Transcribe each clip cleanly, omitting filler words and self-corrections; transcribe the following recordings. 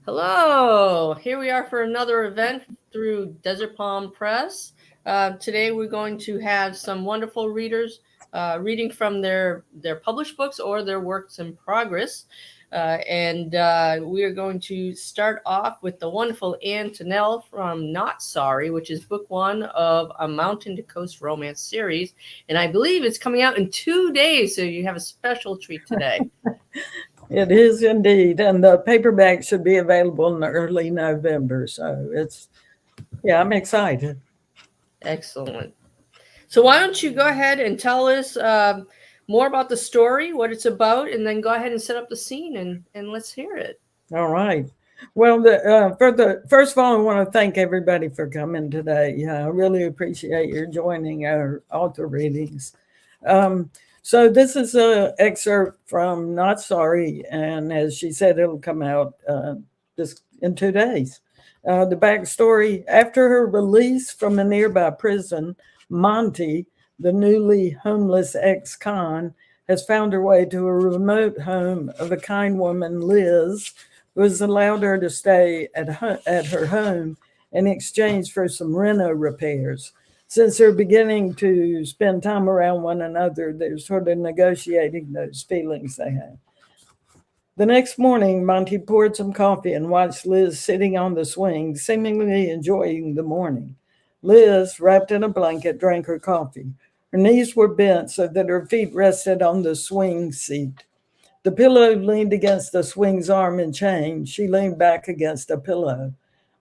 Hello, here we are for another event through Desert Palm Press. Today we're going to have some wonderful readers reading from their published books or their works in progress. And we are going to start off with the wonderful Ann Tonnell from Not Sorry, which is book one of a Mountain to Coast romance series. And I believe it's coming out in 2 days, so you have a special treat today. It is indeed. And the paperback should be available in early November. So I'm excited. Excellent. So why don't you go ahead and tell us more about the story, what it's about, and then go ahead and set up the scene and let's hear it. All right. Well, first of all, I want to thank everybody for coming today. I really appreciate your joining our author readings. So this is an excerpt from Not Sorry, and as she said, it'll come out just in 2 days. The backstory: after her release from a nearby prison, Monty, the newly homeless ex-con, has found her way to a remote home of a kind woman, Liz, who has allowed her to stay at her home in exchange for some reno repairs. Since they're beginning to spend time around one another, they're sort of negotiating those feelings they have. The next morning, Monty poured some coffee and watched Liz sitting on the swing, seemingly enjoying the morning. Liz, wrapped in a blanket, drank her coffee. Her knees were bent so that her feet rested on the swing seat. The pillow leaned against the swing's arm and chain. She leaned back against a pillow.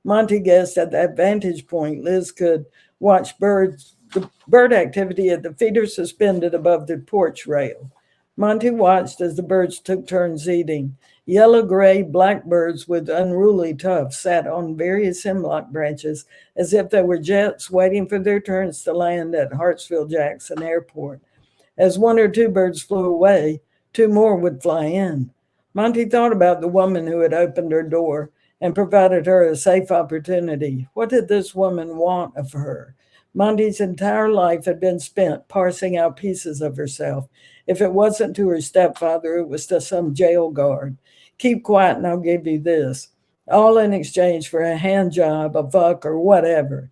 Monty guessed at that vantage point, Liz could watch the bird activity at the feeder suspended above the porch rail. Monty watched as the birds took turns eating. Yellow-gray blackbirds with unruly tufts sat on various hemlock branches as if they were jets waiting for their turns to land at Hartsfield-Jackson Airport. As one or two birds flew away, 2 more would fly in. Monty thought about the woman who had opened her door and provided her a safe opportunity. What did this woman want of her? Monty's entire life had been spent parsing out pieces of herself. If it wasn't to her stepfather, it was to some jail guard. Keep quiet and I'll give you this. All in exchange for a hand job, a fuck, or whatever.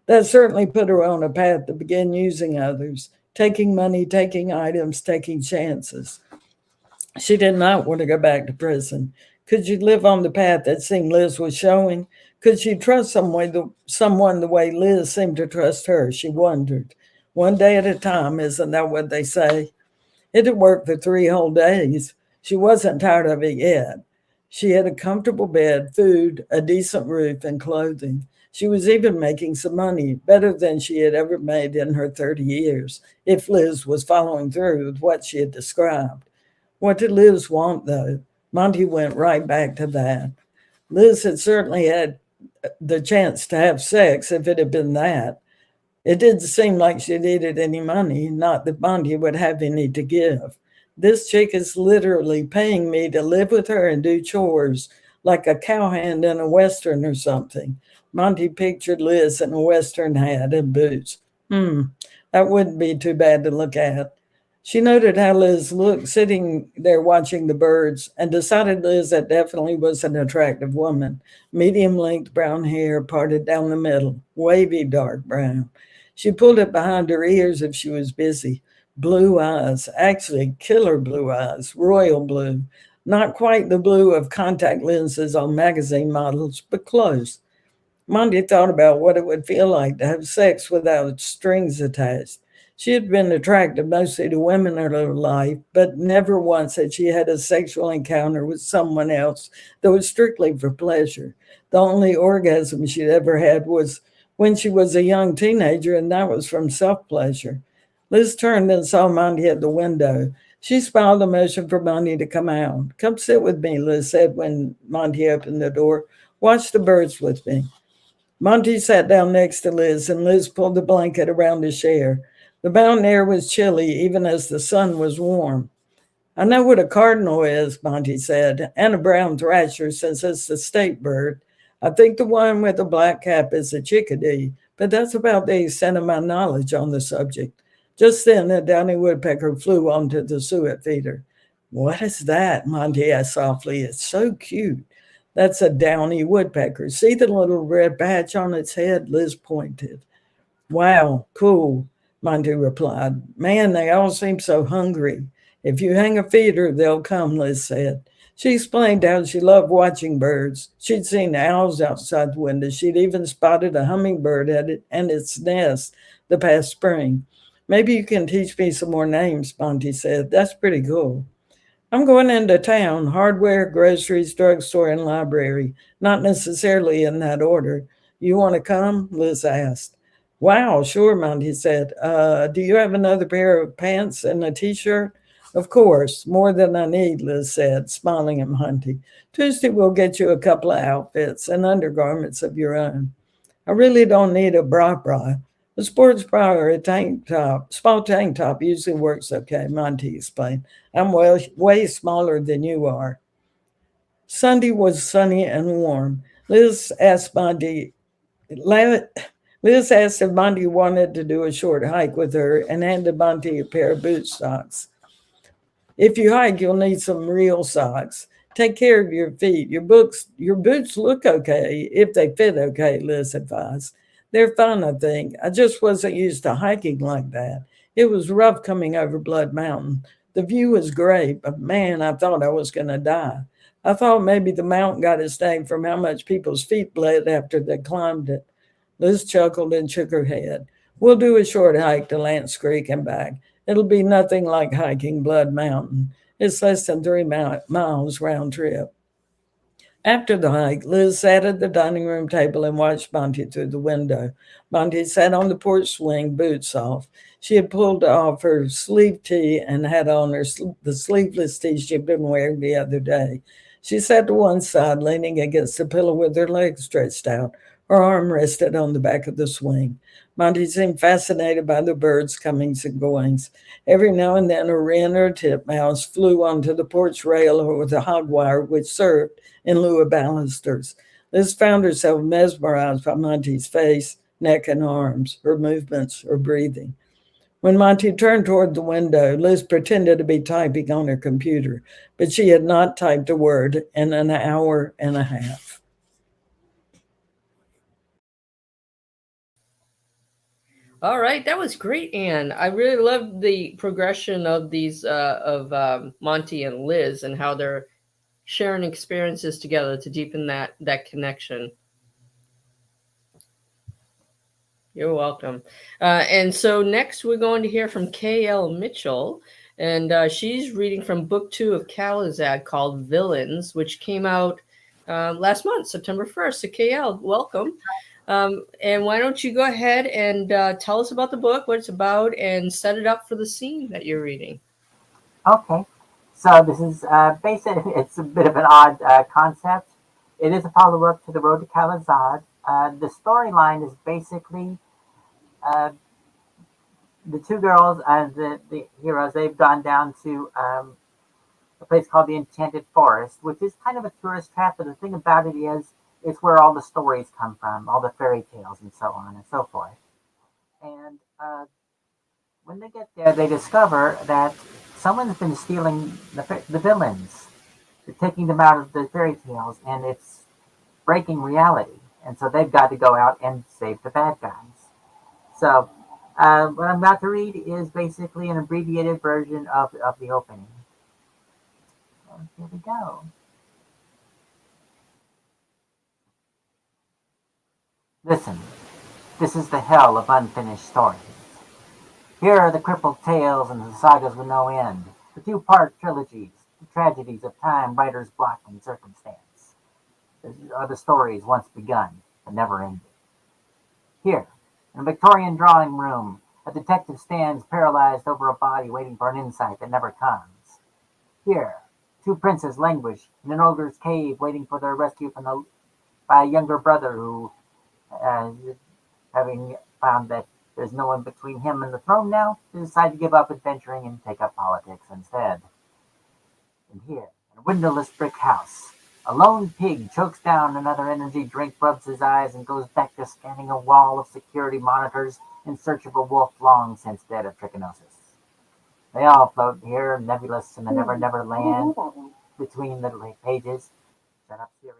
That certainly put her on a path to begin using others, taking money, taking items, taking chances. She did not want to go back to prison. Could she live on the path that seemed Liz was showing? Could she trust someone the way Liz seemed to trust her? She wondered. One day at a time, isn't that what they say? It had worked for 3 whole days. She wasn't tired of it yet. She had a comfortable bed, food, a decent roof, and clothing. She was even making some money, better than she had ever made in her 30 years, if Liz was following through with what she had described. What did Liz want, though? Monty went right back to that. Liz had certainly had the chance to have sex if it had been that. It didn't seem like she needed any money, not that Monty would have any to give. This chick is literally paying me to live with her and do chores, like a cowhand in a Western or something. Monty pictured Liz in a Western hat and boots. That wouldn't be too bad to look at. She noted how Liz looked sitting there watching the birds and decided Liz that definitely was an attractive woman. Medium-length brown hair parted down the middle, wavy dark brown. She pulled it behind her ears if she was busy. Blue eyes, actually killer blue eyes, royal blue. Not quite the blue of contact lenses on magazine models, but close. Monty thought about what it would feel like to have sex without strings attached. She had been attracted mostly to women in her life, but never once had she had a sexual encounter with someone else that was strictly for pleasure. The only orgasm she'd ever had was when she was a young teenager, and that was from self-pleasure. Liz turned and saw Monty at the window. She smiled a motion for Monty to come out. "Come sit with me," Liz said when Monty opened the door. "Watch the birds with me." Monty sat down next to Liz, and Liz pulled the blanket around his chair. The mountain air was chilly, even as the sun was warm. I know what a cardinal is, Monty said, and a brown thrasher, since it's the state bird. I think the one with the black cap is a chickadee, but that's about the extent of my knowledge on the subject. Just then, a downy woodpecker flew onto the suet feeder. What is that? Monty asked softly. It's so cute. That's a downy woodpecker. See the little red patch on its head? Liz pointed. Wow, cool, Monty replied. Man, they all seem so hungry. If you hang a feeder, they'll come, Liz said. She explained how she loved watching birds. She'd seen owls outside the window. She'd even spotted a hummingbird and its nest the past spring. Maybe you can teach me some more names, Monty said. That's pretty cool. I'm going into town, hardware, groceries, drugstore, and library, not necessarily in that order. You want to come? Liz asked. Wow, sure, Monty said. Do you have another pair of pants and a t-shirt? Of course, more than I need, Liz said, smiling at Monty. Tuesday we'll get you a couple of outfits and undergarments of your own. I really don't need a bra. A sports bra or a tank top, small tank top usually works okay, Monty explained. I'm way smaller than you are. Sunday was sunny and warm. Liz asked if Monty wanted to do a short hike with her and handed Monty a pair of boot socks. If you hike, you'll need some real socks. Take care of your feet. Your boots look okay if they fit okay, Liz advised. They're fun, I think. I just wasn't used to hiking like that. It was rough coming over Blood Mountain. The view was great, but man, I thought I was going to die. I thought maybe the mountain got its name from how much people's feet bled after they climbed it. Liz chuckled and shook her head. We'll do a short hike to Lance Creek and back. It'll be nothing like hiking Blood Mountain. It's less than 3 miles round trip. After the hike, Liz sat at the dining room table and watched Monty through the window. Monty sat on the porch swing, boots off. She had pulled off her sleeve tee and had on the sleeveless tee she'd been wearing the other day. She sat to one side, leaning against the pillow with her legs stretched out. Her arm rested on the back of the swing. Monty seemed fascinated by the birds' comings and goings. Every now and then a wren or a titmouse flew onto the porch rail or the hog wire, which served in lieu of balusters. Liz found herself mesmerized by Monty's face, neck, and arms, her movements, her breathing. When Monty turned toward the window, Liz pretended to be typing on her computer, but she had not typed a word in an hour and a half. All right, that was great, Anne. I really loved the progression of these Monty and Liz and how they're sharing experiences together to deepen that connection. You're welcome. And so next we're going to hear from K.L. Mitchell, and she's reading from book 2 of Kalizad called Villains, which came out last month, September 1st. So K.L., welcome. And why don't you go ahead and tell us about the book, what it's about, and set it up for the scene that you're reading. Okay, so this is basically, it's a bit of an odd concept. It is a follow-up to The Road to Kalizad. The storyline is basically the two girls and the heroes, they've gone down to a place called the Enchanted Forest, which is kind of a tourist trap, but the thing about it is, it's where all the stories come from, all the fairy tales and so on and so forth. And when they get there, they discover that someone's been stealing the villains. They're taking them out of the fairy tales, and it's breaking reality. And so they've got to go out and save the bad guys. So what I'm about to read is basically an abbreviated version of the opening. So here we go. Listen, this is the hell of unfinished stories. Here are the crippled tales and the sagas with no end, the two-part trilogies, the tragedies of time, writer's block, and circumstance. These are the stories once begun, but never ended. Here, in a Victorian drawing room, a detective stands paralyzed over a body waiting for an insight that never comes. Here, two princes languish in an ogre's cave waiting for their rescue by a younger brother who Uh, Having found that there's no one between him and the throne now, he decided to give up adventuring and take up politics instead. And here, in a windowless brick house, a lone pig chokes down another energy drink, rubs his eyes, and goes back to scanning a wall of security monitors in search of a wolf long since dead of trichinosis. They all float here, nebulous in the never never land between the pages. Shut up, Siri.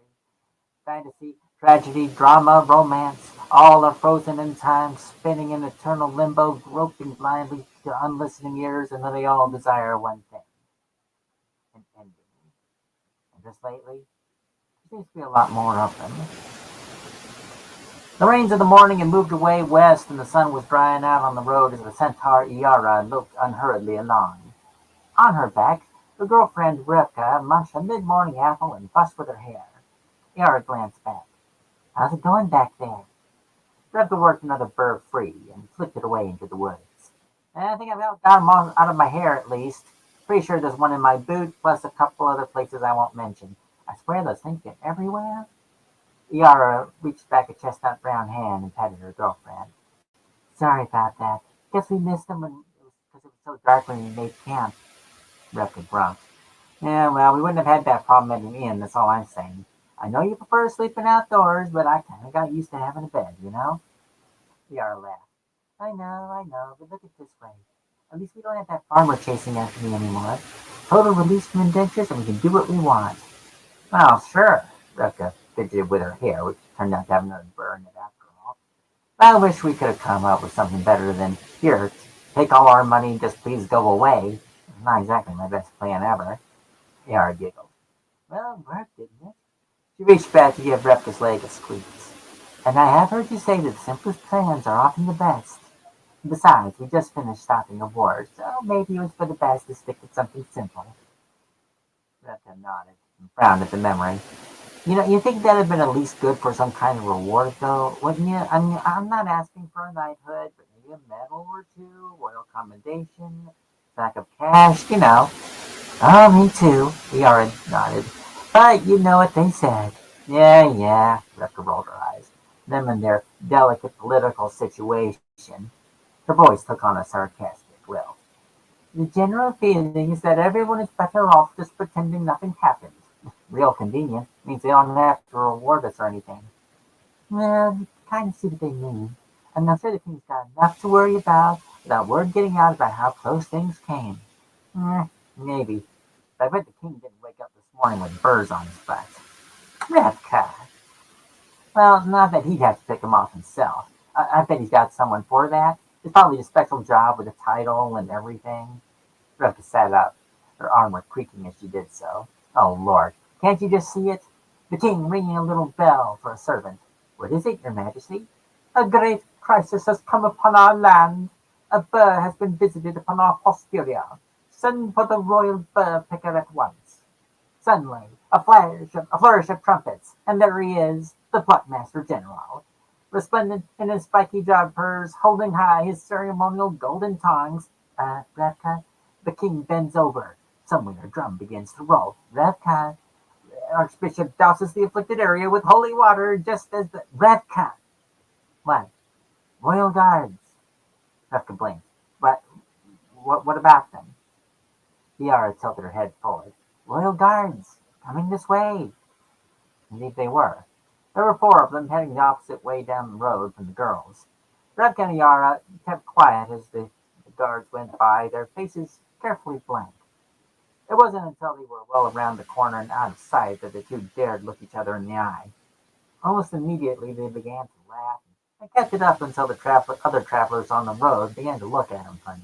Fantasy, tragedy, drama, romance, all are frozen in time, spinning in eternal limbo, groping blindly to unlistening ears, and then they all desire one thing: an ending. And just lately, there seems to be a lot more of them. The rains of the morning had moved away west, and the sun was drying out on the road as the centaur Iara looked unhurriedly along. On her back, her girlfriend Rivka munched a mid-morning apple and fussed with her hair. Iara glanced back. "How's it going back there?" Rivka worked another burr free and flicked it away into the woods. "I think I've got them all out of my hair at least. Pretty sure there's one in my boot, plus a couple other places I won't mention. I swear those things get everywhere." Yara reached back a chestnut brown hand and patted her girlfriend. "Sorry about that. Guess we missed them because it was so dark when we made camp." Rivka grumped. "Yeah, well, we wouldn't have had that problem at an inn, that's all I'm saying. I know you prefer sleeping outdoors, but I kind of got used to having a bed, you know?" Yara laughed. I know, but look at it this way. At least we don't have that farmer chasing after me anymore. Total release from indentures, and we can do what we want." "Well, sure." Rivka fidgeted with her hair, which turned out to have another burr in it after all. "I wish we could have come up with something better than, here, take all our money and just please go away. Not exactly my best plan ever." Yara giggled. "Well, it worked, didn't it?" She reached back to give Rivka's leg a squeeze. "And I have heard you say that the simplest plans are often the best. Besides, we just finished stopping a war, so maybe it was for the best to stick with something simple." Rivka nodded and frowned at the memory. You think that'd have been at least good for some kind of reward, though, wouldn't you? I mean, I'm not asking for a knighthood, but maybe a medal or two, royal commendation, sack of cash. "Oh, me too," Yara nodded. "But you know what they said." Yeah, Rivka rolled her eyes. Them and their delicate political situation. Her voice took on a sarcastic lilt. "The general feeling is that everyone is better off just pretending nothing happened. Real convenient. Means they don't have to reward us or anything." "Well, you kind of see what they mean. And I'm sure the king's got enough to worry about without word getting out about how close things came." Maybe. But I bet the king didn't wake up this morning with burrs on his butt. Rivka. Well, not that he'd have to pick them off himself. I bet he's got someone for that. It's probably a special job with a title and everything. Rivka sat up, her armor creaking as she did so. Oh, Lord. Can't you just see it? The king ringing a little bell for a servant. "What is it, your majesty?" "A great crisis has come upon our land. A burr has been visited upon our posterior. Send for the royal burr picker at once." Suddenly, a flourish of trumpets, and there he is, the Pluckmaster General, resplendent in his spiky jodhpurs, holding high his ceremonial golden tongs. Rivka." The king bends over. Somewhere a drum begins to roll. "Rivka." Archbishop douses the afflicted area with holy water just as the Rivka. "What?" "Royal guards." Rivka blinked. What about them?" Yara tilted her head forward. "Royal guards, coming this way." Indeed they were. There were four of them heading the opposite way down the road from the girls. Rivka and Yara kept quiet as the guards went by, their faces carefully blank. It wasn't until they were well around the corner and out of sight that the two dared look each other in the eye. Almost immediately they began to laugh, and kept it up until the other travelers on the road began to look at them funny.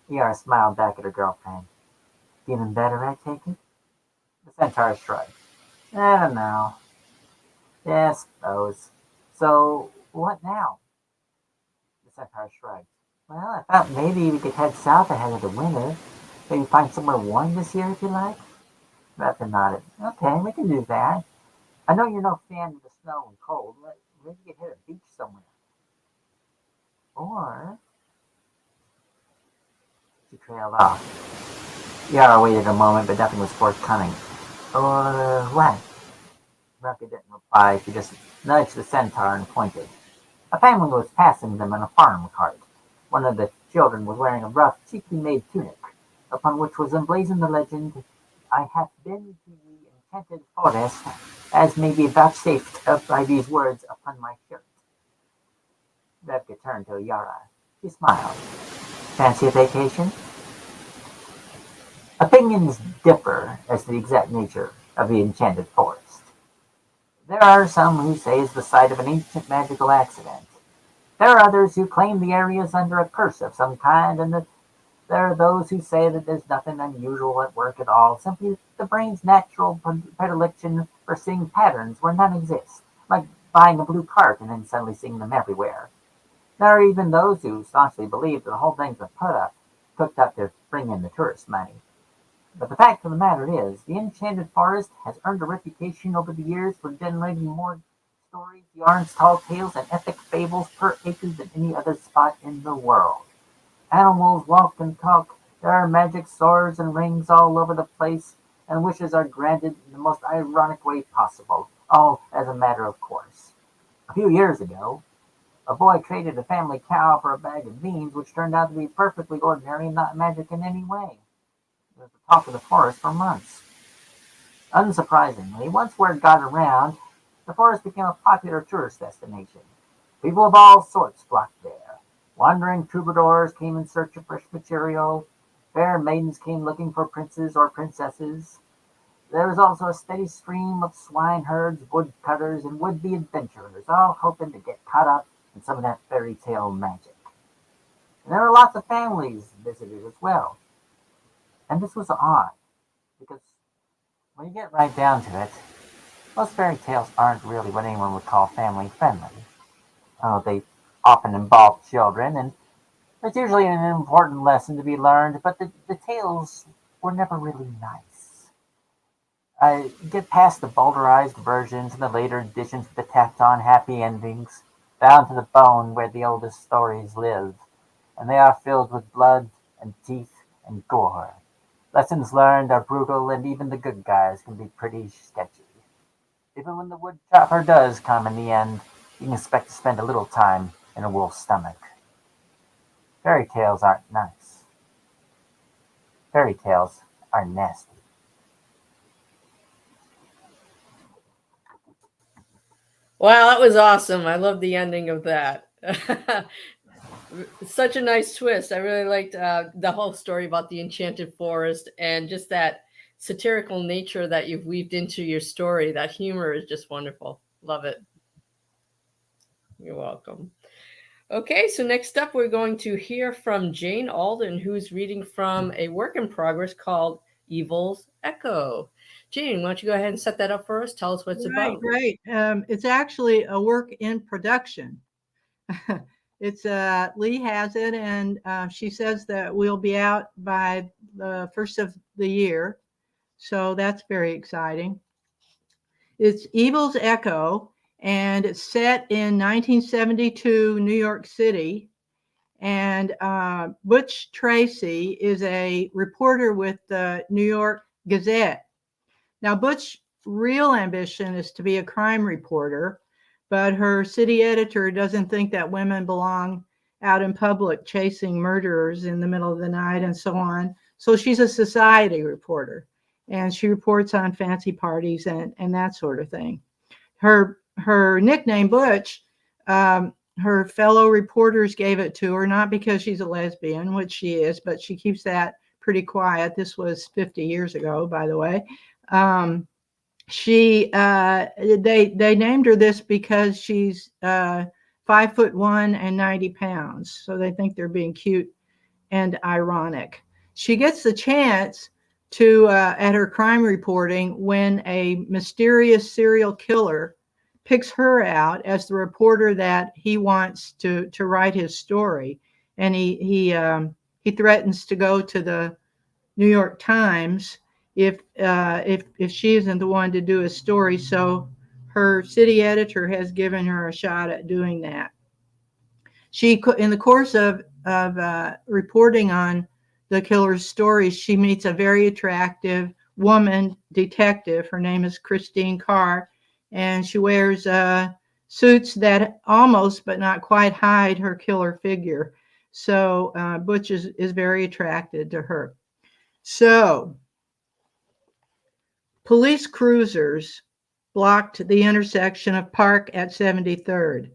Yara smiled back at her girlfriend. "Feeling better, I take it?" The centaur shrugged. "I don't know. Yeah, I suppose. So, what now?" The centaur shrugged. "Well, I thought maybe we could head south ahead of the winter. Maybe find somewhere warm this year if you like." Rivka nodded. "Okay, we can do that. I know you're no fan of the snow and cold. Maybe we could hit a beach somewhere. Or..." She trailed off. Yara waited a moment, but nothing was forthcoming. "Or what?" Ruffy didn't reply. She just nudged the centaur and pointed. A family was passing them in a farm cart. One of the children was wearing a rough, cheaply made tunic, upon which was emblazoned the legend, "I have been to the enchanted forest, as may be vouchsafed by these words upon my shirt." Rebecca turned to Yara. She smiled. "Fancy a vacation?" Opinions differ as to the exact nature of the enchanted forest. There are some who say it's the site of an ancient magical accident. There are others who claim the area is under a curse of some kind, and that there are those who say that there's nothing unusual at work at all, simply the brain's natural predilection for seeing patterns where none exist, like buying a blue cart and then suddenly seeing them everywhere. There are even those who staunchly believe that the whole thing's a put-up, cooked up to bring in the tourist money. But the fact of the matter is, the Enchanted Forest has earned a reputation over the years for generating more stories, yarns, tall tales, and epic fables per acre than any other spot in the world. Animals walk and talk, there are magic swords and rings all over the place, and wishes are granted in the most ironic way possible, all as a matter of course. A few years ago, a boy traded a family cow for a bag of beans, which turned out to be perfectly ordinary and not magic in any way. It was the talk of the forest for months. Unsurprisingly, once word got around, the forest became a popular tourist destination. People of all sorts flocked there. Wandering troubadours came in search of fresh material. Fair maidens came looking for princes or princesses. There was also a steady stream of swineherds, woodcutters, and would-be adventurers, all hoping to get caught up in some of that fairy tale magic. And there were lots of families visited as well. And this was odd, because when you get right down to it, most fairy tales aren't really what anyone would call family friendly. Oh, they often involve children, and there's usually an important lesson to be learned, but the tales were never really nice. I get past the bowdlerized versions and the later editions with the tacked on happy endings, down to the bone where the oldest stories live, and they are filled with blood and teeth and gore. Lessons learned are brutal, and even the good guys can be pretty sketchy. Even when the wood chopper does come in the end, you can expect to spend a little time in a wolf's stomach. Fairy tales aren't nice. Fairy tales are nasty. Wow, that was awesome. I love the ending of that. Such a nice twist. I really liked the whole story about the enchanted forest and just that satirical nature that you've weaved into your story. That humor is just wonderful. Love it. You're welcome. Okay, so next up, we're going to hear from Jane Alden, who's reading from a work in progress called Evil's Echo. Jane, why don't you go ahead and set that up for us? Tell us what it's about. Right. It's actually a work in production. It's Lee has it, and she says that we'll be out by the first of the year. So that's very exciting. It's Evil's Echo, and it's set in 1972 New York City. And Butch Tracy is a reporter with the New York Gazette. Now, Butch's real ambition is to be a crime reporter, but her city editor doesn't think that women belong out in public chasing murderers in the middle of the night and so on. So she's a society reporter, and she reports on fancy parties and that sort of thing. Her nickname, Butch, her fellow reporters gave it to her, not because she's a lesbian, which she is, but she keeps that pretty quiet. This was 50 years ago, by the way. They named her this because she's 5'1" and 90 pounds. So they think they're being cute and ironic. She gets the chance to at her crime reporting when a mysterious serial killer picks her out as the reporter that he wants to write his story, and he threatens to go to the New York Times if she isn't the one to do a story. So her city editor has given her a shot at doing that. She, in the course of reporting on the killer's stories, she meets a very attractive woman detective. Her name is Christine Carr, and she wears suits that almost but not quite hide her killer figure. So Butch is very attracted to her. So police cruisers blocked the intersection of Park at 73rd.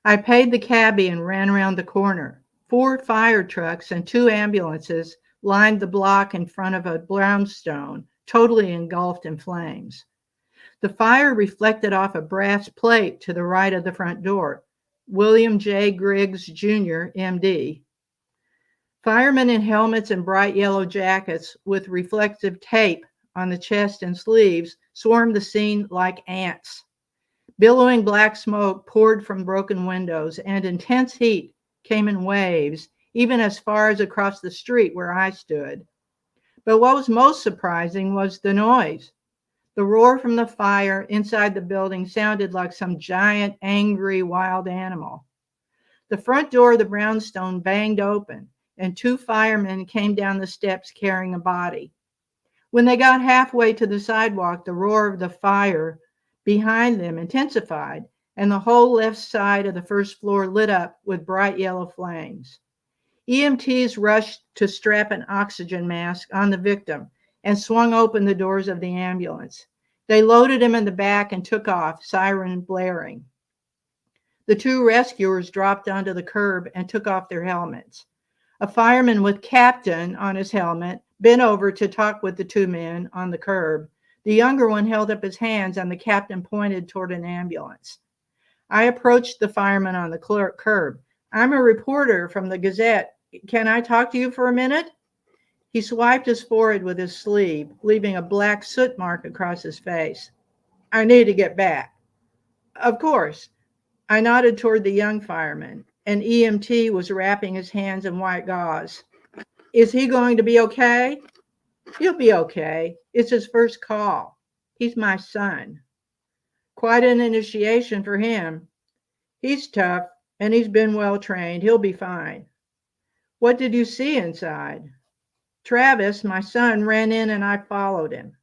I paid the cabbie and ran around the corner. 4 fire trucks and 2 ambulances lined the block in front of a brownstone, totally engulfed in flames. The fire reflected off a brass plate to the right of the front door. William J. Griggs, Jr., MD. Firemen in helmets and bright yellow jackets with reflective tape on the chest and sleeves swarmed the scene like ants. Billowing black smoke poured from broken windows, and intense heat came in waves, even as far as across the street where I stood. But what was most surprising was the noise. The roar from the fire inside the building sounded like some giant, angry, wild animal. The front door of the brownstone banged open, and 2 firemen came down the steps carrying a body. When they got halfway to the sidewalk, the roar of the fire behind them intensified, and the whole left side of the first floor lit up with bright yellow flames. EMTs rushed to strap an oxygen mask on the victim and swung open the doors of the ambulance. They loaded him in the back and took off, siren blaring. The 2 rescuers dropped onto the curb and took off their helmets. A fireman with Captain on his helmet bent over to talk with the 2 men on the curb. The younger one held up his hands and the captain pointed toward an ambulance. I approached the fireman on the curb. "I'm a reporter from the Gazette. Can I talk to you for a minute?" He swiped his forehead with his sleeve, leaving a black soot mark across his face. "I need to get back." "Of course." I nodded toward the young fireman. An EMT was wrapping his hands in white gauze. "Is he going to be okay?" "He'll be okay. It's his first call. He's my son." "Quite an initiation for him." "He's tough, and he's been well trained. He'll be fine." "What did you see inside?" "Travis, my son, ran in and I followed him."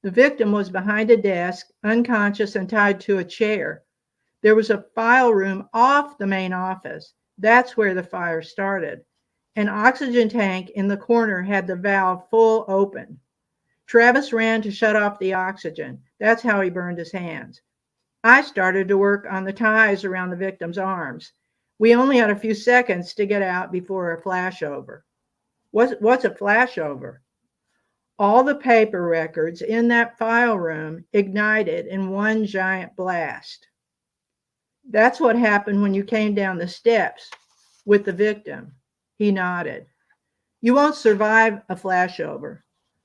The victim was behind a desk, unconscious and tied to a chair. There was a file room off the main office. That's where the fire started. An oxygen tank in the corner had the valve full open. Travis ran to shut off the oxygen. That's how he burned his hands. I started to work on the ties around the victim's arms. We only had a few seconds to get out before a flashover. What's a flashover? All the paper records in that file room ignited in one giant blast. That's what happened when you came down the steps with the victim. He nodded. You won't survive a flashover.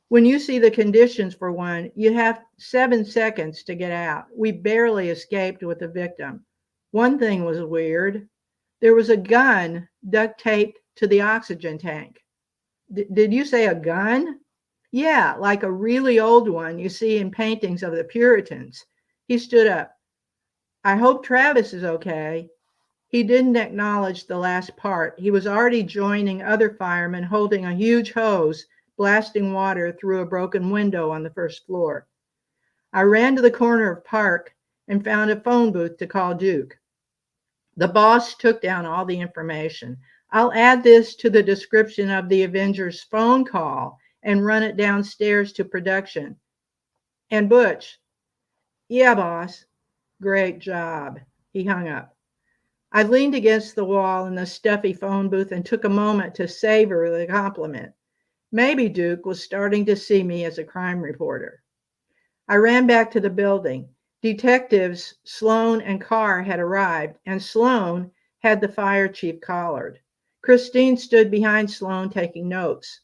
When you see the conditions for one, you have 7 seconds to get out. We barely escaped with the victim. One thing was weird. There was a gun duct taped to the oxygen tank. Did you say a gun? Yeah, like a really old one you see in paintings of the Puritans. He stood up. I hope Travis is okay. He didn't acknowledge the last part. He was already joining other firemen holding a huge hose, blasting water through a broken window on the first floor. I ran to the corner of Park and found a phone booth to call Duke. The boss took down all the information. I'll add this to the description of the Avengers phone call and run it downstairs to production. And Butch. Yeah, boss. Great job. He hung up. I leaned against the wall in the stuffy phone booth and took a moment to savor the compliment. Maybe Duke was starting to see me as a crime reporter. I ran back to the building. Detectives Sloan and Carr had arrived, and Sloan had the fire chief collared. Christine stood behind Sloan taking notes.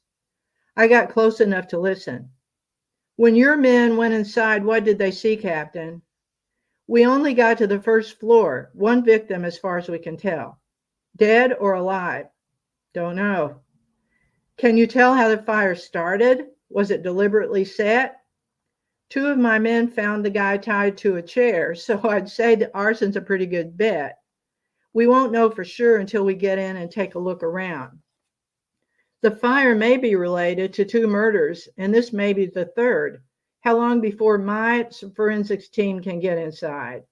I got close enough to listen. When your men went inside, what did they see, Captain? We only got to the first floor, one victim as far as we can tell. Dead or alive? Don't know. Can you tell how the fire started? Was it deliberately set? 2 of my men found the guy tied to a chair, so I'd say that arson's a pretty good bet. We won't know for sure until we get in and take a look around. The fire may be related to 2 murders, and this may be the third. How long before my forensics team can get inside?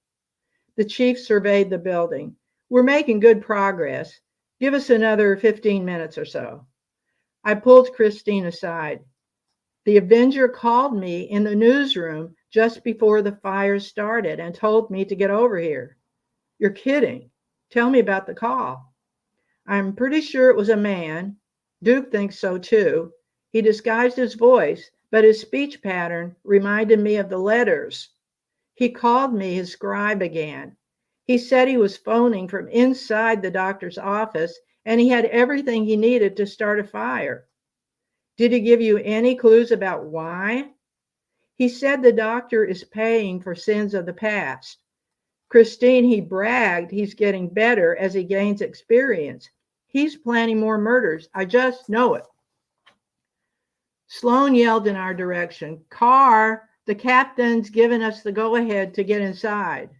The chief surveyed the building. We're making good progress. Give us another 15 minutes or so. I pulled Christine aside. The Avenger called me in the newsroom just before the fire started and told me to get over here. You're kidding. Tell me about the call. I'm pretty sure it was a man. Duke thinks so too. He disguised his voice, but his speech pattern reminded me of the letters. He called me his scribe again. He said he was phoning from inside the doctor's office and he had everything he needed to start a fire. Did he give you any clues about why? He said the doctor is paying for sins of the past. Christine, he bragged he's getting better as he gains experience. He's planning more murders. I just know it. Sloan yelled in our direction, "Carr, the captain's given us the go-ahead to get inside."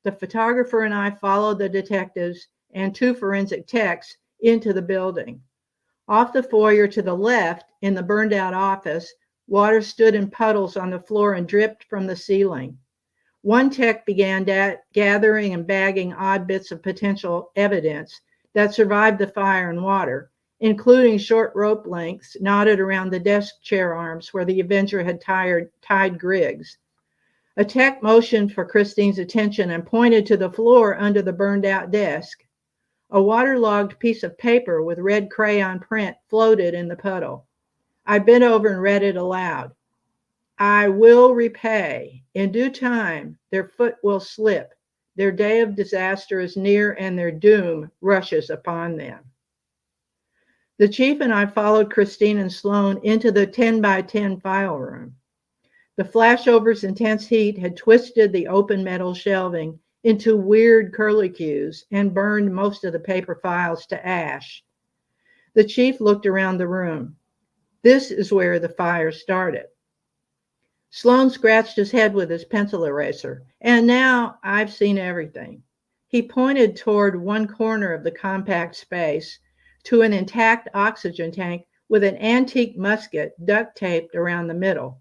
The photographer and I followed the detectives and 2 forensic techs into the building. Off the foyer to the left, in the burned-out office, water stood in puddles on the floor and dripped from the ceiling. One tech began gathering and bagging odd bits of potential evidence that survived the fire and water, including short rope lengths knotted around the desk chair arms where the Avenger had tied Griggs. A tech motioned for Christine's attention and pointed to the floor under the burned-out desk. A waterlogged piece of paper with red crayon print floated in the puddle. I bent over and read it aloud. "I will repay. In due time, their foot will slip. Their day of disaster is near and their doom rushes upon them." The chief and I followed Christine and Sloan into the 10 by 10 file room. The flashover's intense heat had twisted the open metal shelving into weird curlicues and burned most of the paper files to ash. The chief looked around the room. This is where the fire started. Sloan scratched his head with his pencil eraser. "And now I've seen everything." He pointed toward one corner of the compact space to an intact oxygen tank with an antique musket duct taped around the middle.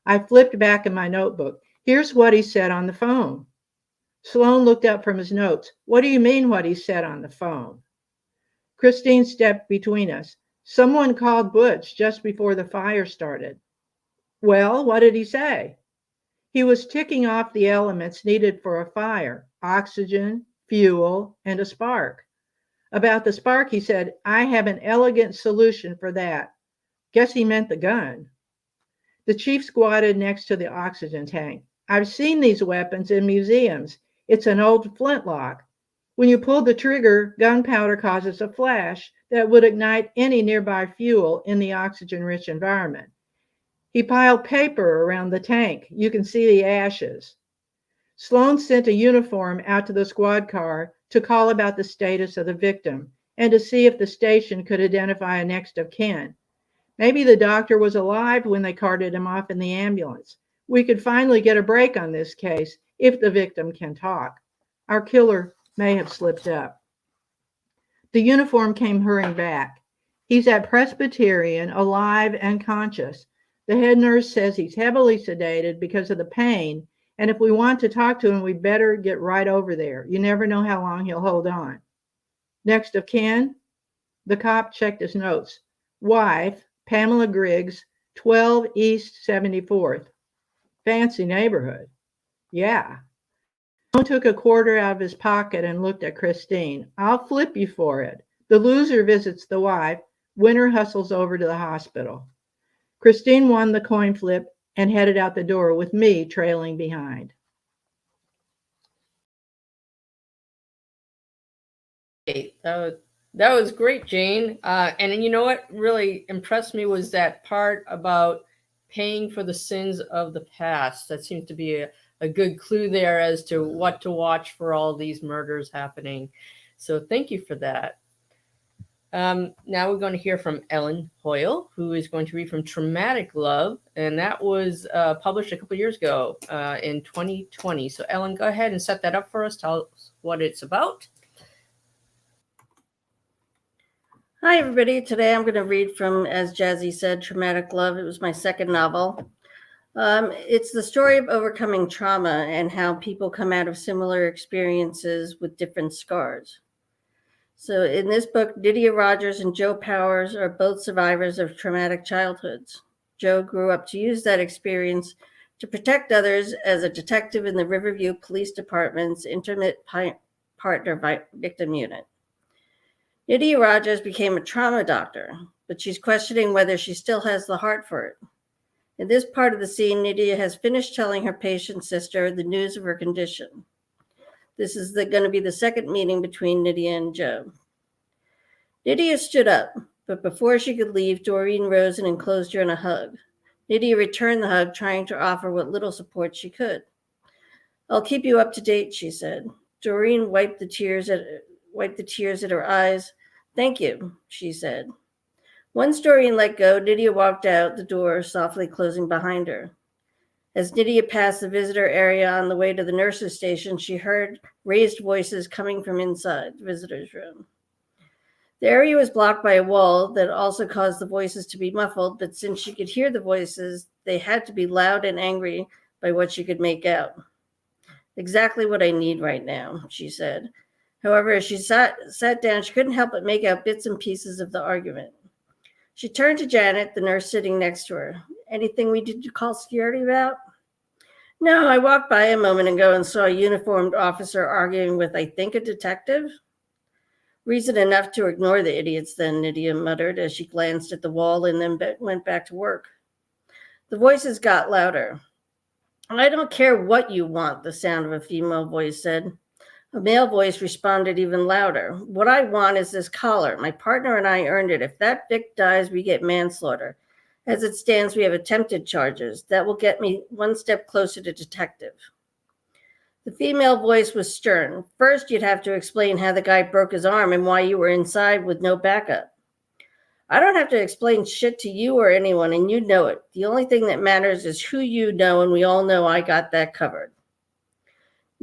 I flipped back in my notebook. Here's what he said on the phone. Sloan looked up from his notes. "What do you mean what he said on the phone?" Christine stepped between us. "Someone called Butch just before the fire started." "Well, what did he say?" "He was ticking off the elements needed for a fire: oxygen, fuel, and a spark. About the spark, he said, 'I have an elegant solution for that.' Guess he meant the gun." The chief squatted next to the oxygen tank. "I've seen these weapons in museums. It's an old flintlock. When you pull the trigger, gunpowder causes a flash that would ignite any nearby fuel in the oxygen-rich environment. He piled paper around the tank. You can see the ashes." Sloan sent a uniform out to the squad car to call about the status of the victim and to see if the station could identify a next of kin. Maybe the doctor was alive when they carted him off in the ambulance. We could finally get a break on this case if the victim can talk. Our killer may have slipped up. The uniform came hurrying back. "He's at Presbyterian, alive and conscious. The head nurse says he's heavily sedated because of the pain, and if we want to talk to him, we better get right over there. You never know how long he'll hold on." "Next of kin?" The cop checked his notes. "Wife, Pamela Griggs, 12 East 74th. Fancy neighborhood." "Yeah." Sloan took a quarter out of his pocket and looked at Christine. "I'll flip you for it. The loser visits the wife. Winner hustles over to the hospital." Christine won the coin flip and headed out the door with me trailing behind. That was great, Jane. And you know what really impressed me was that part about paying for the sins of the past. That seems to be a good clue there as to what to watch for all these murders happening. So thank you for that. Now we're going to hear from Ellen Hoil, who is going to read from Traumatic Love, and that was published a couple years ago in 2020. So Ellen, go ahead and set that up for us. Tell us what it's about. Hi, everybody. Today I'm going to read from, as Jazzy said, Traumatic Love. It was my second novel. It's the story of overcoming trauma and how people come out of similar experiences with different scars. So in this book, Nydia Rogers and Joe Powers are both survivors of traumatic childhoods. Joe grew up to use that experience to protect others as a detective in the Riverview Police Department's intimate partner victim unit. Nydia Rogers became a trauma doctor, but she's questioning whether she still has the heart for it. In this part of the scene, Nydia has finished telling her patient sister the news of her condition. This is going to be the second meeting between Nydia and Joe. Nydia stood up, but before she could leave, Doreen rose and enclosed her in a hug. Nydia returned the hug, trying to offer what little support she could. "I'll keep you up to date," she said. Doreen wiped the tears at her eyes. "Thank you," she said. Once Doreen let go, Nydia walked out the door, softly closing behind her. As Nydia passed the visitor area on the way to the nurse's station, she heard raised voices coming from inside the visitor's room. The area was blocked by a wall that also caused the voices to be muffled, but since she could hear the voices, they had to be loud and angry by what she could make out. "Exactly what I need right now," she said. However, as she sat down, she couldn't help but make out bits and pieces of the argument. She turned to Janet, the nurse sitting next to her. "Anything we did to call security about?" "No, I walked by a moment ago and saw a uniformed officer arguing with, I think, a detective." "Reason enough to ignore the idiots then," Nydia muttered as she glanced at the wall and then went back to work. The voices got louder. "I don't care what you want," the sound of a female voice said. A male voice responded even louder. "What I want is this collar. My partner and I earned it. If that Vic dies, we get manslaughter. As it stands, we have attempted charges. That will get me one step closer to detective." The female voice was stern. "First, you'd have to explain how the guy broke his arm and why you were inside with no backup." "I don't have to explain shit to you or anyone, and you know it. The only thing that matters is who you know, and we all know I got that covered."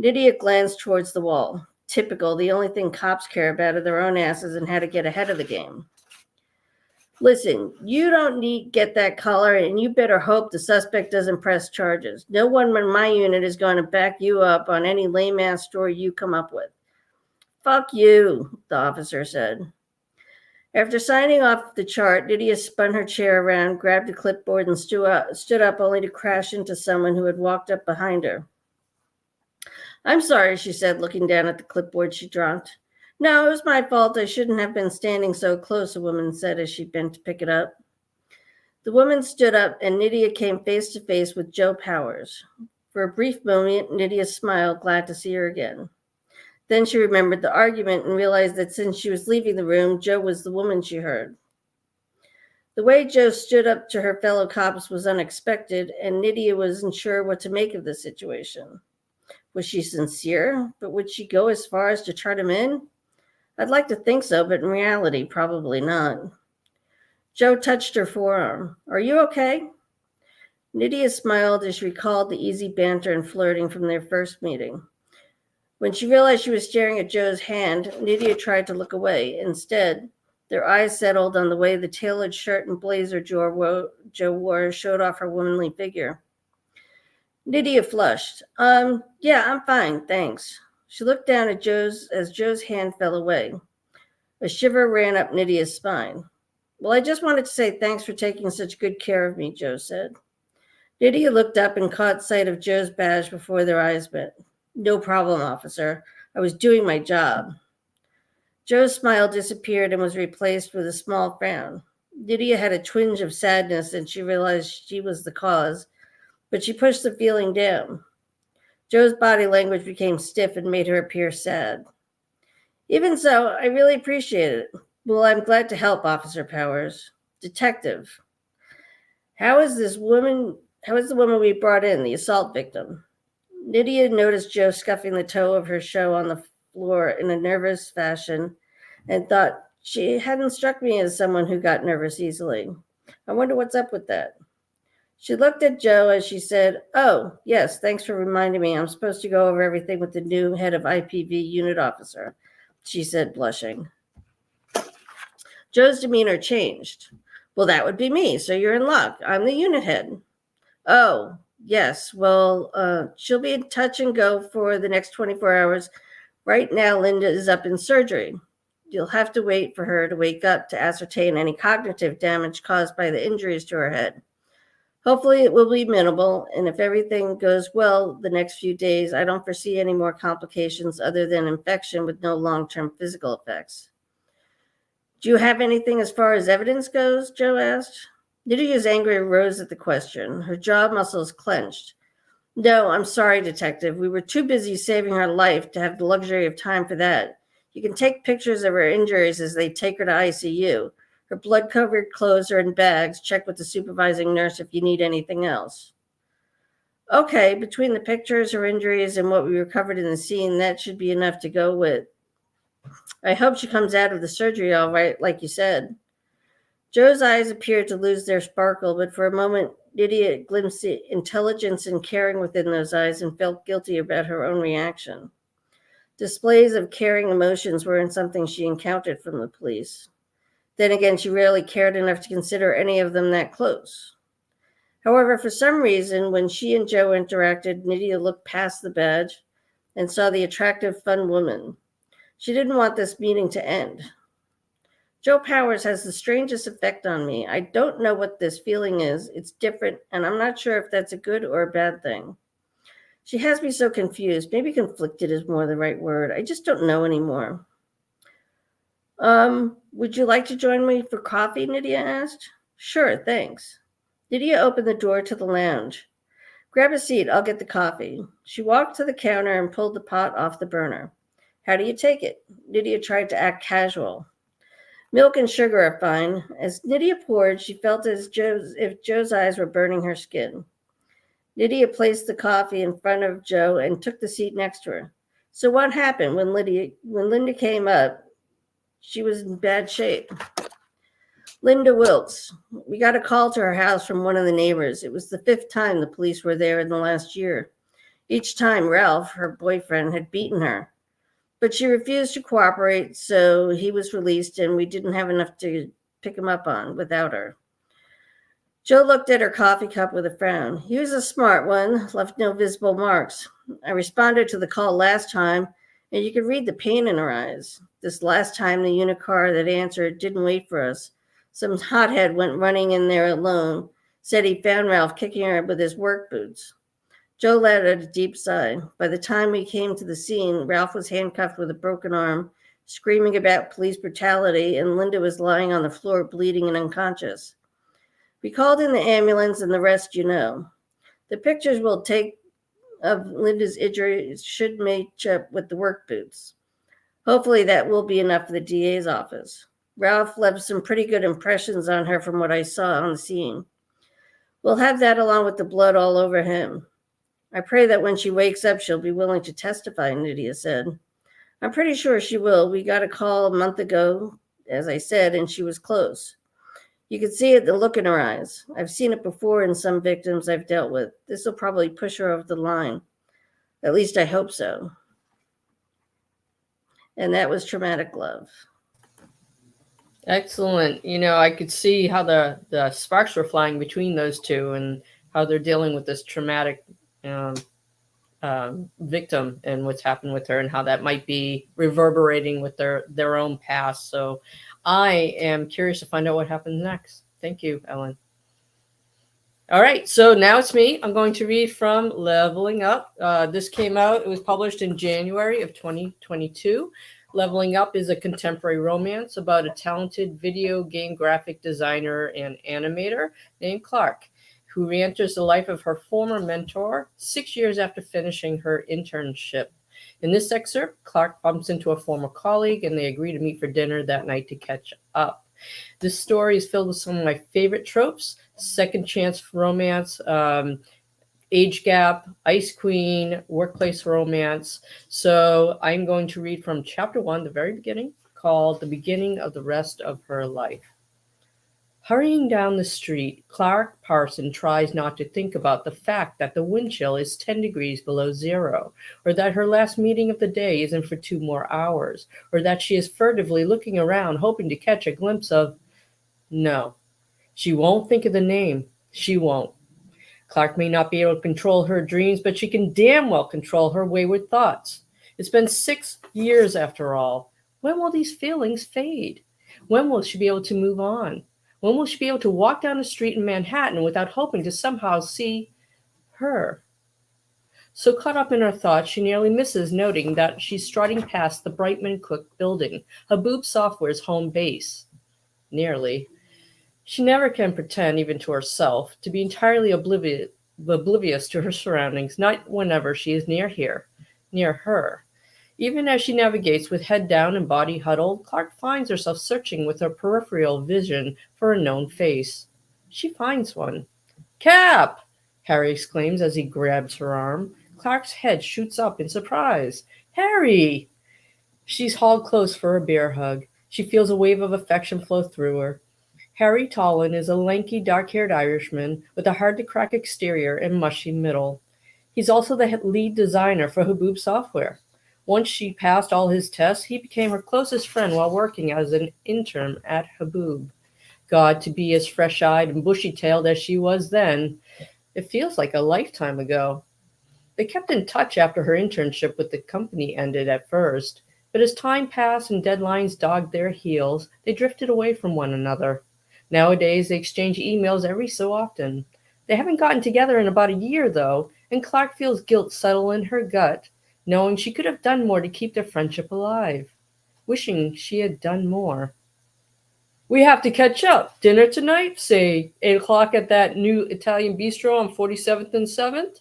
Nydia glanced towards the wall. Typical, the only thing cops care about are their own asses and how to get ahead of the game. "Listen, you don't need get that collar, and you better hope the suspect doesn't press charges. No one in my unit is going to back you up on any lame-ass story you come up with." "Fuck you," the officer said. After signing off the chart, Nydia spun her chair around, grabbed a clipboard, and stood up only to crash into someone who had walked up behind her. "I'm sorry," she said, looking down at the clipboard she dropped. "No, it was my fault. I shouldn't have been standing so close," a woman said as she bent to pick it up. The woman stood up, and Nydia came face to face with Joe Powers. For a brief moment, Nydia smiled, glad to see her again. Then she remembered the argument and realized that since she was leaving the room, Joe was the woman she heard. The way Joe stood up to her fellow cops was unexpected, and Nydia wasn't sure what to make of the situation. Was she sincere? But would she go as far as to turn him in? I'd like to think so, but in reality, probably not. Joe touched her forearm. "Are you okay?" Nydia smiled as she recalled the easy banter and flirting from their first meeting. When she realized she was staring at Joe's hand, Nydia tried to look away. Instead, their eyes settled on the way the tailored shirt and blazer Joe wore showed off her womanly figure. Nydia flushed. Yeah, I'm fine, thanks." She looked down at Joe's hand fell away. A shiver ran up Nydia's spine. "Well, I just wanted to say thanks for taking such good care of me," Joe said. Nydia looked up and caught sight of Joe's badge before their eyes met. "No problem, officer. I was doing my job." Joe's smile disappeared and was replaced with a small frown. Nydia had a twinge of sadness and she realized she was the cause, but she pushed the feeling down. Joe's body language became stiff and made her appear sad. "Even so, I really appreciate it. Well, I'm glad to help, Officer Powers. Detective, how is the woman we brought in, the assault victim?" Nydia noticed Joe scuffing the toe of her shoe on the floor in a nervous fashion and thought, she hadn't struck me as someone who got nervous easily. I wonder what's up with that. She looked at Joe as she said, "Oh, yes, thanks for reminding me. I'm supposed to go over everything with the new head of IPV unit officer," she said, blushing. Joe's demeanor changed. "Well, that would be me, so you're in luck. I'm the unit head." "Oh, Yes, well, she'll be in touch and go for the next 24 hours. Right now, Linda is up in surgery. You'll have to wait for her to wake up to ascertain any cognitive damage caused by the injuries to her head. Hopefully, it will be minimal, and if everything goes well the next few days, I don't foresee any more complications other than infection with no long-term physical effects. Do you have anything as far as evidence goes? Joe asked. Lydia's anger rose at the question. Her jaw muscles clenched. No, I'm sorry, Detective. We were too busy saving her life to have the luxury of time for that. You can take pictures of her injuries as they take her to ICU. Her blood-covered clothes are in bags. Check with the supervising nurse if you need anything else. Okay, between the pictures, her injuries, and what we recovered in the scene, that should be enough to go with. I hope she comes out of the surgery all right, like you said. Joe's eyes appeared to lose their sparkle, but for a moment, Lydia glimpsed the intelligence and caring within those eyes and felt guilty about her own reaction. Displays of caring emotions weren't something she encountered from the police. Then again, she rarely cared enough to consider any of them that close. However, for some reason, when she and Joe interacted, Nydia looked past the badge and saw the attractive, fun woman. She didn't want this meeting to end. Joe Powers has the strangest effect on me. I don't know what this feeling is. It's different, and I'm not sure if that's a good or a bad thing. She has me so confused. Maybe conflicted is more the right word. I just don't know anymore. Would you like to join me for coffee? Nydia asked. Sure, thanks. Nydia opened the door to the lounge. Grab a seat, I'll get the coffee. She walked to the counter and pulled the pot off the burner. How do you take it? Nydia tried to act casual. Milk and sugar are fine. As Nydia poured, she felt as if Joe's eyes were burning her skin. Nydia placed the coffee in front of Joe and took the seat next to her. So what happened when Linda came up? She was in bad shape. Linda Wilkes. We got a call to her house from one of the neighbors. It was the 5th time the police were there in the last year. Each time, Ralph, her boyfriend, had beaten her. But she refused to cooperate, so he was released, and we didn't have enough to pick him up on without her. Joe looked at her coffee cup with a frown. He was a smart one, left no visible marks. I responded to the call last time, and you could read the pain in her eyes. This last time, the unicar that answered didn't wait for us. Some hothead went running in there alone, said he found Ralph kicking her with his work boots. Joe let out a deep sigh. By the time we came to the scene, Ralph was handcuffed with a broken arm, screaming about police brutality, and Linda was lying on the floor, bleeding and unconscious. We called in the ambulance, and the rest you know. The pictures we'll take of Linda's injuries should match up with the work boots. Hopefully that will be enough for the DA's office. Ralph left some pretty good impressions on her from what I saw on the scene. We'll have that along with the blood all over him. I pray that when she wakes up, she'll be willing to testify, Nydia said. I'm pretty sure she will. We got a call a month ago, as I said, and she was close. You could see it, the look in her eyes. I've seen it before in some victims I've dealt with. This will probably push her over the line. At least I hope so. And that was Traumatic Love. Excellent. You know, I could see how the sparks were flying between those two and how they're dealing with this traumatic victim and what's happened with her and how that might be reverberating with their own past. So I am curious to find out what happens next. Thank you, Ellen. All right, so now it's me. I'm going to read from Leveling Up. This came out, it was published in January of 2022. Leveling Up is a contemporary romance about a talented video game graphic designer and animator named Clark, who re-enters the life of her former mentor 6 years after finishing her internship. In this excerpt, Clark bumps into a former colleague and they agree to meet for dinner that night to catch up. This story is filled with some of my favorite tropes: second chance romance, age gap, ice queen, workplace romance. So I'm going to read from chapter 1, the very beginning, called The Beginning of the Rest of Her Life. Hurrying down the street, Clark Parson tries not to think about the fact that the wind chill is 10 degrees below zero, or that her last meeting of the day isn't for 2 more hours, or that she is furtively looking around hoping to catch a glimpse of... No, she won't think of the name. She won't. Clark may not be able to control her dreams, but she can damn well control her wayward thoughts. It's been 6 years after all. When will these feelings fade? When will she be able to move on? When will she be able to walk down the street in Manhattan without hoping to somehow see her? So caught up in her thoughts, she nearly misses noting that she's striding past the Brightman Cook building, Haboob Software's home base. Nearly. She never can pretend, even to herself, to be entirely oblivious to her surroundings, not whenever she is near her. Even as she navigates with head down and body huddled, Clark finds herself searching with her peripheral vision for a known face. She finds one. "Cap!" Harry exclaims as he grabs her arm. Clark's head shoots up in surprise. "Harry!" She's hauled close for a bear hug. She feels a wave of affection flow through her. Harry Tollin is a lanky, dark-haired Irishman with a hard-to-crack exterior and mushy middle. He's also the lead designer for Haboob Software. Once she passed all his tests, he became her closest friend while working as an intern at Haboob. God, to be as fresh-eyed and bushy-tailed as she was then. It feels like a lifetime ago. They kept in touch after her internship with the company ended at first, but as time passed and deadlines dogged their heels, they drifted away from one another. Nowadays, they exchange emails every so often. They haven't gotten together in about a year, though, and Clark feels guilt settle in her gut, knowing she could have done more to keep their friendship alive. Wishing she had done more. "We have to catch up. Dinner tonight? Say 8 o'clock at that new Italian bistro on 47th and 7th?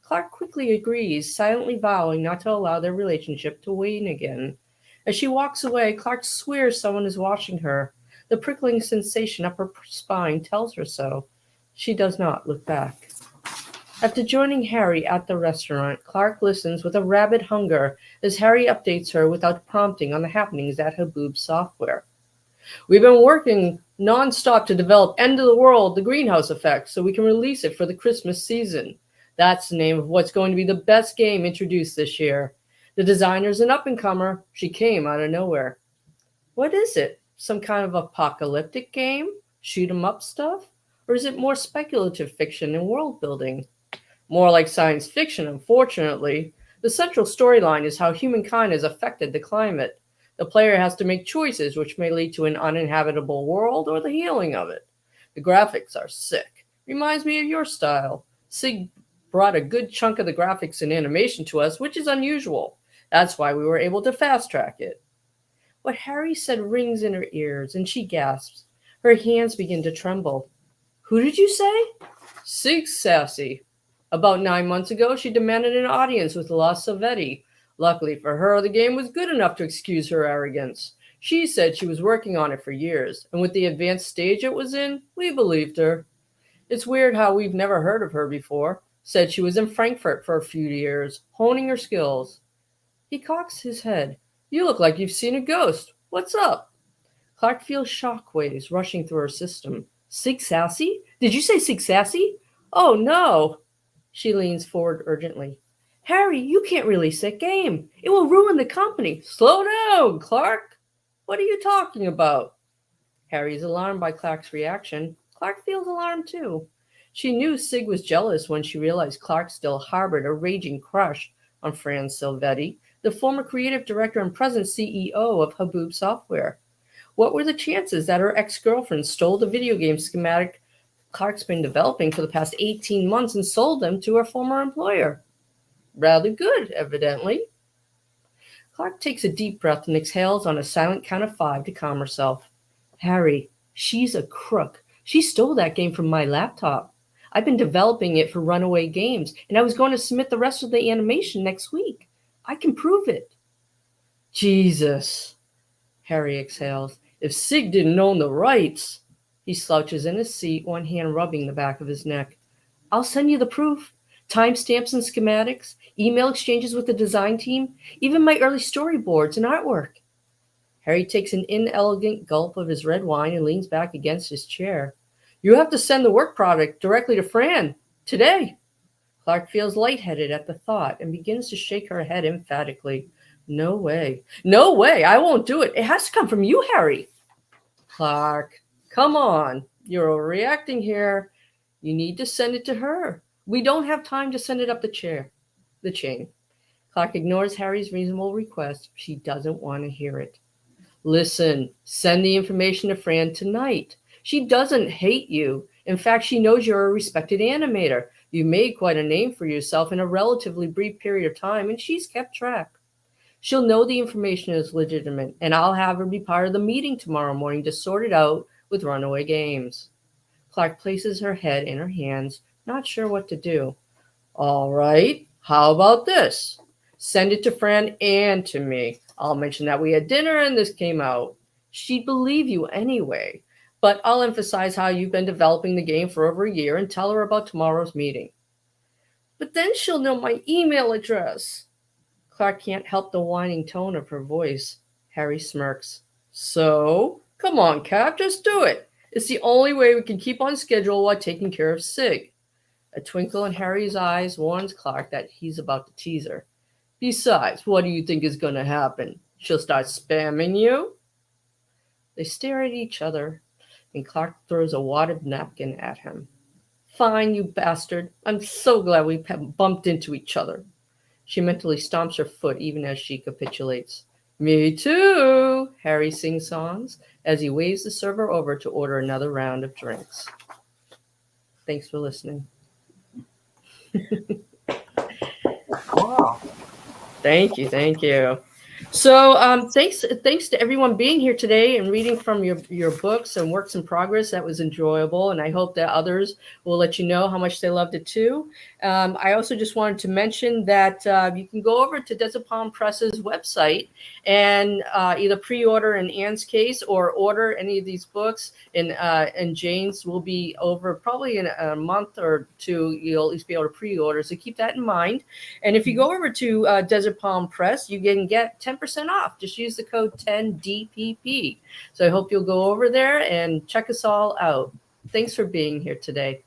Clark quickly agrees, silently vowing not to allow their relationship to wane again. As she walks away, Clark swears someone is watching her. The prickling sensation up her spine tells her so. She does not look back. After joining Harry at the restaurant, Clark listens with a rabid hunger as Harry updates her without prompting on the happenings at Haboob Software. "We've been working nonstop to develop End of the World, the greenhouse effect, so we can release it for the Christmas season. That's the name of what's going to be the best game introduced this year. The designer's an up-and-comer. She came out of nowhere." "What is it? Some kind of apocalyptic game? Shoot 'em up stuff? Or is it more speculative fiction and world building?" "More like science fiction, unfortunately. The central storyline is how humankind has affected the climate. The player has to make choices which may lead to an uninhabitable world or the healing of it. The graphics are sick. Reminds me of your style. Sig brought a good chunk of the graphics and animation to us, which is unusual. That's why we were able to fast-track it." What Harry said rings in her ears, and she gasps. Her hands begin to tremble. "Who did you say?" "Sig Sassy. About 9 months ago, she demanded an audience with La Salvetti. Luckily for her, the game was good enough to excuse her arrogance. She said she was working on it for years, and with the advanced stage it was in, we believed her. It's weird how we've never heard of her before. Said she was in Frankfurt for a few years, honing her skills." He cocks his head. "You look like you've seen a ghost. What's up?" Clark feels shockwaves rushing through her system. "Sig Sassy? Did you say Sig Sassy? Oh, no." She leans forward urgently. "Harry, you can't release that game. It will ruin the company." "Slow down, Clark. What are you talking about?" Harry is alarmed by Clark's reaction. Clark feels alarmed too. She knew Sig was jealous when she realized Clark still harbored a raging crush on Fran Silvetti, the former creative director and present CEO of Haboob Software. What were the chances that her ex-girlfriend stole the video game schematic Clark's been developing for the past 18 months and sold them to her former employer? Rather good, evidently. Clark takes a deep breath and exhales on a silent count of 5 to calm herself. "Harry, she's a crook. She stole that game from my laptop. I've been developing it for Runaway Games, and I was going to submit the rest of the animation next week. I can prove it." "Jesus," Harry exhales. "If Sig didn't own the rights." He slouches in his seat, one hand rubbing the back of his neck. "I'll send you the proof. Timestamps and schematics, email exchanges with the design team, even my early storyboards and artwork." Harry takes an inelegant gulp of his red wine and leans back against his chair. "You have to send the work product directly to Fran. Today." Clark feels lightheaded at the thought and begins to shake her head emphatically. "No way. No way. I won't do it. It has to come from you, Harry." "Clark, come on. You're overreacting here. You need to send it to her. We don't have time to send it up the chain. Clark ignores Harry's reasonable request. She doesn't want to hear it. Listen, send the information to Fran tonight. She doesn't hate you. In fact, she knows you're a respected animator. You made quite a name for yourself in a relatively brief period of time, and she's kept track. She'll know the information is legitimate, and I'll have her be part of the meeting tomorrow morning to sort it out with Runaway Games. Clark places her head in her hands, not sure what to do. All right, how about this? Send it to Fran and to me. I'll mention that we had dinner and this came out. She'd believe you anyway, but I'll emphasize how you've been developing the game for over a year and tell her about tomorrow's meeting. But then she'll know my email address. Clark can't help the whining tone of her voice. Harry smirks. So, come on, Cap, just do it. It's the only way we can keep on schedule while taking care of Sig. A twinkle in Harry's eyes warns Clark that he's about to tease her. Besides, what do you think is going to happen? She'll start spamming you? They stare at each other, and Clark throws a wadded napkin at him. Fine, you bastard. I'm so glad we bumped into each other. She mentally stomps her foot even as she capitulates. Me too, Harry sing-songs as he waves the server over to order another round of drinks. Thanks for listening. Cool. Thank you. So thanks to everyone being here today and reading from your books and works in progress. That was enjoyable, and I hope that others will let you know how much they loved it too. I also just wanted to mention that you can go over to Desert Palm Press's website and either pre-order in Ann's case or order any of these books. And Jane's will be over probably in a month or two. You'll at least be able to pre-order, so keep that in mind. And if you go over to Desert Palm Press, you can get 10% off. Just use the code 10DPP. So I hope you'll go over there and check us all out. Thanks for being here today.